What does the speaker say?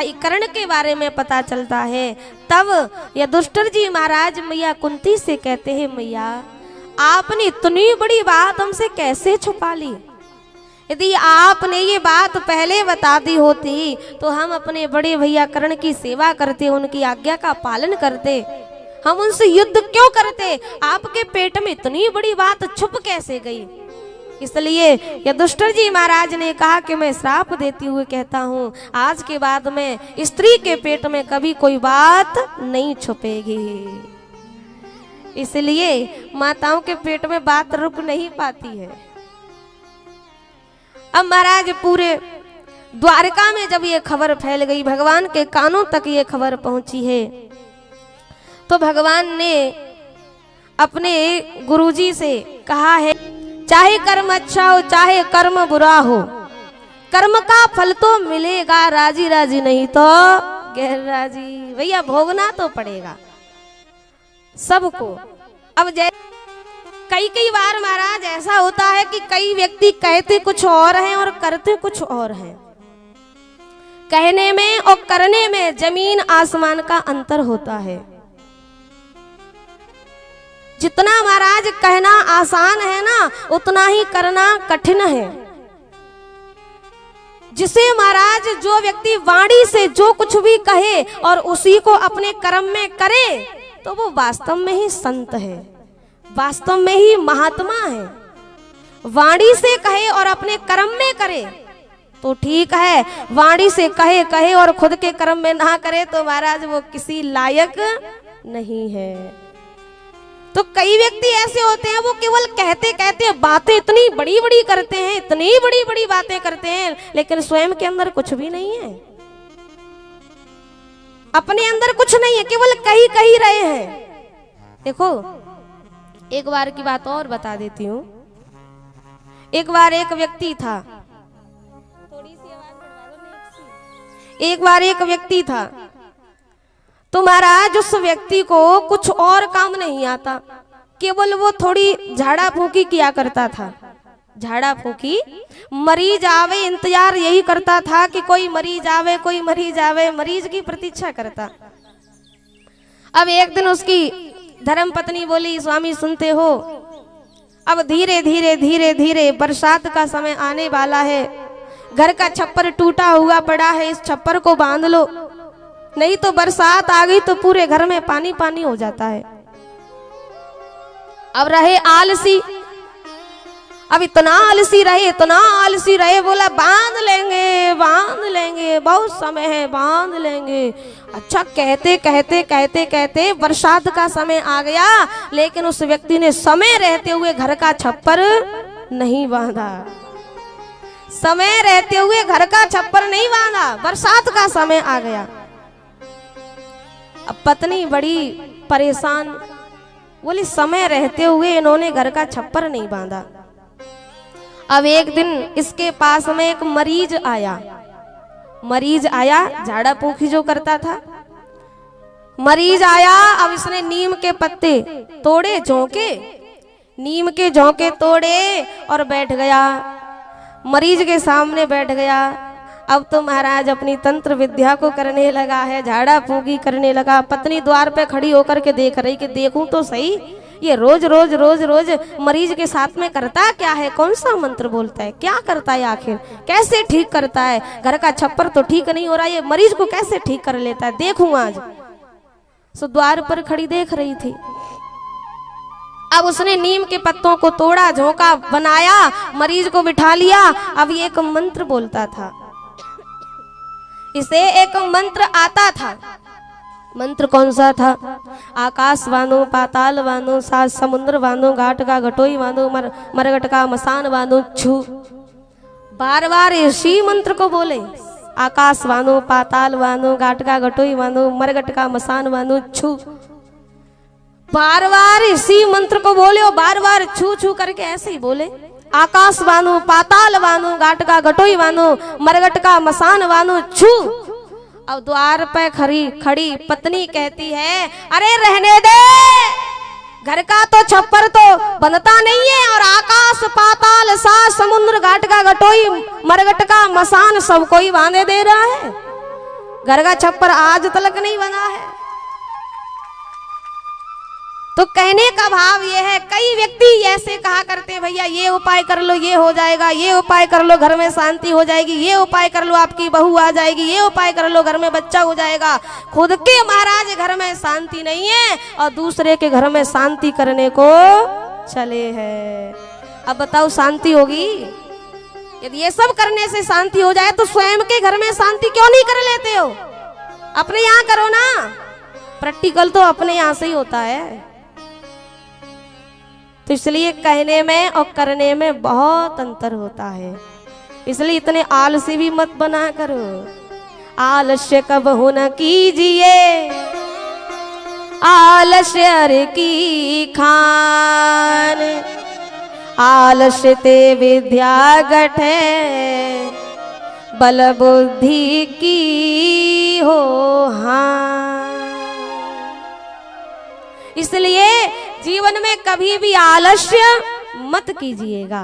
भाई कर्ण के बारे में पता चलता है। तब युधिष्ठिर जी महाराज मैया कुंती से कहते हैं, मैया आपने इतनी बड़ी बात हमसे कैसे छुपा ली? यदि आपने ये बात पहले बता दी होती तो हम अपने बड़े भैया कर्ण की सेवा करते, उनकी आज्ञा का पालन करते, हम उनसे युद्ध क्यों करते? आपके पेट में इतनी बड़ी बात छुप कैसे गई? इसलिए युधिष्ठिर जी महाराज ने कहा कि मैं श्राप देती हुए कहता हूँ, आज के बाद में स्त्री के पेट में कभी कोई बात नहीं छुपेगी। इसलिए माताओं के पेट में बात रुक नहीं पाती है। अब महाराज पूरे द्वारका में जब ये खबर फैल गई, भगवान के कानों तक ये खबर पहुंची है, तो भगवान ने अपने गुरुजी से कहा है, चाहे कर्म अच्छा हो चाहे कर्म बुरा हो, कर्म का फल तो मिलेगा, राजी राजी नहीं तो गैर राजी। भैया भोगना तो पड़ेगा सबको। अब कई बार महाराज ऐसा होता है कि कई व्यक्ति कहते कुछ और हैं और करते कुछ और हैं। कहने में और करने में जमीन आसमान का अंतर होता है। जितना महाराज कहना आसान है ना, उतना ही करना कठिन है। जिसे महाराज जो व्यक्ति वाणी से जो कुछ भी कहे और उसी को अपने कर्म में करे, तो वो वास्तव में ही संत है, वास्तव में ही महात्मा है। वाणी से कहे और अपने कर्म में करे तो ठीक है, वाणी से कहे कहे और खुद के कर्म में ना करे तो महाराज वो किसी लायक नहीं है। तो कई व्यक्ति ऐसे होते हैं, वो केवल कहते कहते बातें इतनी बड़ी बड़ी करते हैं, इतनी बड़ी बड़ी बातें करते हैं, लेकिन स्वयं के अंदर कुछ भी नहीं है, अपने अंदर कुछ नहीं है, केवल कही रहे हैं। देखो एक बार की बात और बता देती हूँ। एक बार एक व्यक्ति था, एक व्यक्ति था, तो महाराज उस व्यक्ति को कुछ और काम नहीं आता, केवल वो थोड़ी झाड़ा फूंकी किया करता था। झाड़ा फूंकी, मरीज आवे इंतजार यही करता था कि कोई मरीज आवे, कोई मरीज आवे, मरीज की प्रतीक्षा करता। अब एक दिन उसकी धर्म पत्नी बोली, स्वामी सुनते हो, अब धीरे धीरे धीरे धीरे बरसात का समय आने वाला है, घर का छप्पर टूटा हुआ पड़ा है, इस छप्पर को बांध लो, नहीं तो बरसात आ गई तो पूरे घर में पानी पानी हो जाता है। अब रहे आलसी, अब इतना आलसी रहे, बोला बांध लेंगे, बहुत समय है, बांध लेंगे। अच्छा कहते कहते कहते कहते बरसात का समय आ गया, लेकिन उस व्यक्ति ने समय रहते हुए घर का छप्पर नहीं बांधा। समय रहते हुए घर का छप्पर नहीं बांधा, बरसात का समय आ गया। अब पत्नी बड़ी परेशान, बोली समय रहते हुए इन्होंने घर का छप्पर नहीं बांधा। अब एक दिन इसके पास में एक मरीज आया, झाड़ा फूंकी जो करता था, मरीज आया। अब इसने नीम के पत्ते तोड़े, नीम के झोंके तोड़े और बैठ गया, मरीज के सामने बैठ गया। अब तो महाराज अपनी तंत्र विद्या को करने लगा है, झाड़ा फूंकी करने लगा। पत्नी द्वार पे खड़ी होकर के देख रही कि देखूं तो सही, ये रोज रोज रोज रोज मरीज के साथ में करता क्या है, कौन सा मंत्र बोलता है, क्या करता है, आखिर कैसे ठीक करता है, घर का छप्पर तो ठीक नहीं हो रहा, ये मरीज को कैसे ठीक कर लेता है, देखूं आज। सो द्वार पर खड़ी देख रही थी। अब उसने नीम के पत्तों को तोड़ा, झोंका बनाया, मरीज को बिठा लिया। अब ये एक मंत्र बोलता था, इसे एक मंत्र आता था। मंत्र कौन सा था? आकाश बांधो, पाताल बांधो, सात समुद्र बांधो, घाट का घटोई बांधो, मरघट का मसान बांधो, छू। बार बार इसी मंत्र को बोले, आकाश बांधो, पाताल बांधो, घाट का घटोई बांधो, मरघट का मसान बांधो, छू। बार बार इसी मंत्र को बोले और बार बार छू छू करके ऐसे ही बोले, आकाश बांधो, पाताल बांधो, घाट का घटोई बांधो, मरघट का मसान बांधो, छू। अब द्वार पे खड़ी पत्नी कहती है, अरे रहने दे, घर का तो छप्पर तो बनता नहीं है और आकाश पाताल सात समुद्र घाट का घटोई मरघट का मसान सब कोई बांधे दे रहा है। घर का छप्पर आज तक नहीं बना है। तो कहने का भाव ये है, कई व्यक्ति ऐसे कहा करते हैं भैया ये उपाय कर लो ये हो जाएगा, ये उपाय कर लो घर में शांति हो जाएगी, ये उपाय कर लो आपकी बहू आ जाएगी, ये उपाय कर लो घर में बच्चा हो जाएगा। खुद के महाराज घर में शांति नहीं है और दूसरे के घर में शांति करने को चले हैं। अब बताओ शांति होगी? यदि ये सब करने से शांति हो जाए तो स्वयं के घर में शांति क्यों नहीं कर लेते हो? अपने यहाँ करो ना। प्रैक्टिकल तो अपने यहाँ से ही होता है। तो इसलिए कहने में और करने में बहुत अंतर होता है। इसलिए इतने आलसी भी मत बना करो। आलस्य कबहु न कीजिए, आलस्य की खान, आलस्य ते विद्या गठे, बल बुद्धि की हो हाँ। इसलिए जीवन में कभी भी आलस्य मत कीजिएगा।